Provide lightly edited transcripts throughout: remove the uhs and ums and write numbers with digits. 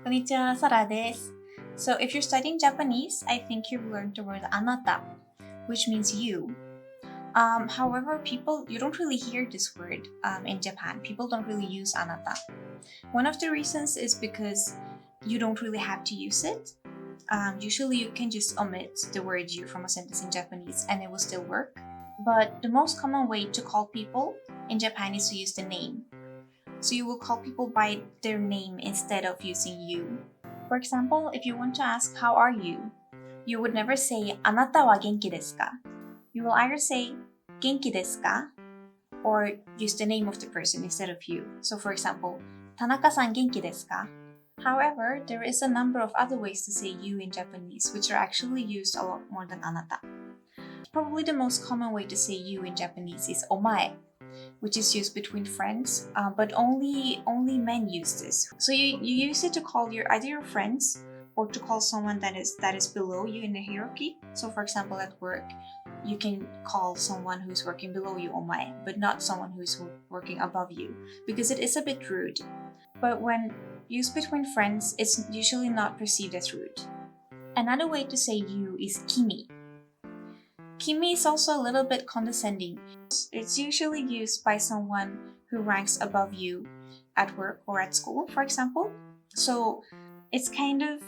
Konnichiwa, Sara desu. So if you're studying Japanese, I think you've learned the word Anata, which means you. However, you don't really hear this word in Japan. People don't really use Anata. One of the reasons is because you don't really have to use it. Usually you can just omit the word you from a sentence in Japanese and it will still work. But the most common way to call people in Japan is to use the name. So you will call people by their name instead of using you. For example, if you want to ask, how are you? You would never say, あなたは元気ですか? You will either say, 元気ですか? Or use the name of the person instead of you. So for example, 田中さん元気ですか? However, there is a number of other ways to say you in Japanese, which are actually used a lot more than あなた. Probably the most common way to say you in Japanese is お前, which is used between friends, but only men use this. So you use it to call either your friends or to call someone that is below you in the hierarchy. So for example, at work, you can call someone who's working below you omae, but not someone who's working above you, because it is a bit rude. But when used between friends, it's usually not perceived as rude. Another way to say you is kimi. Kimi is also a little bit condescending. It's usually used by someone who ranks above you at work or at school, for example. So it's kind of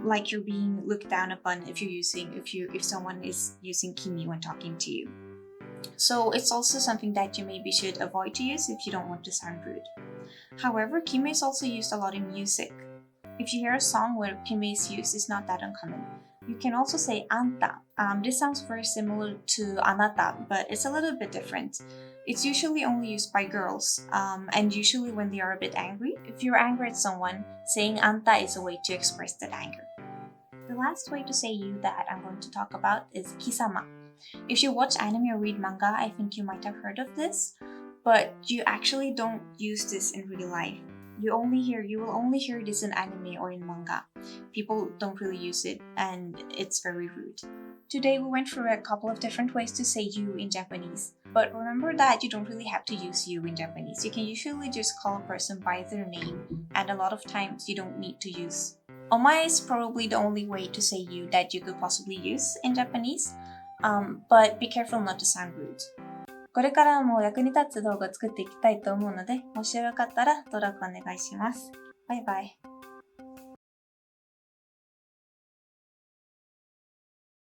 like you're being looked down upon if someone is using kimi when talking to you. So it's also something that you maybe should avoid to use if you don't want to sound rude. However, kimi is also used a lot in music. If you hear a song where kimi is used, it's not that uncommon. You can also say Anta. This sounds very similar to Anata, but it's a little bit different. It's usually only used by girls, and usually when they are a bit angry. If you're angry at someone, saying Anta is a way to express that anger. The last way to say you that I'm going to talk about is Kisama. If you watch anime or read manga, I think you might have heard of this, but you actually don't use this in real life. You will only hear this in anime or in manga. People don't really use it, and it's very rude. Today we went through a couple of different ways to say you in Japanese. But remember that you don't really have to use you in Japanese. You can usually just call a person by their name, and a lot of times you don't need to use. Omae is probably the only way to say you that you could possibly use in Japanese, but be careful not to sound rude. これからも役に立つ動画を作っていきたいと思うので、もしよかったら登録お願いします。バイバイ。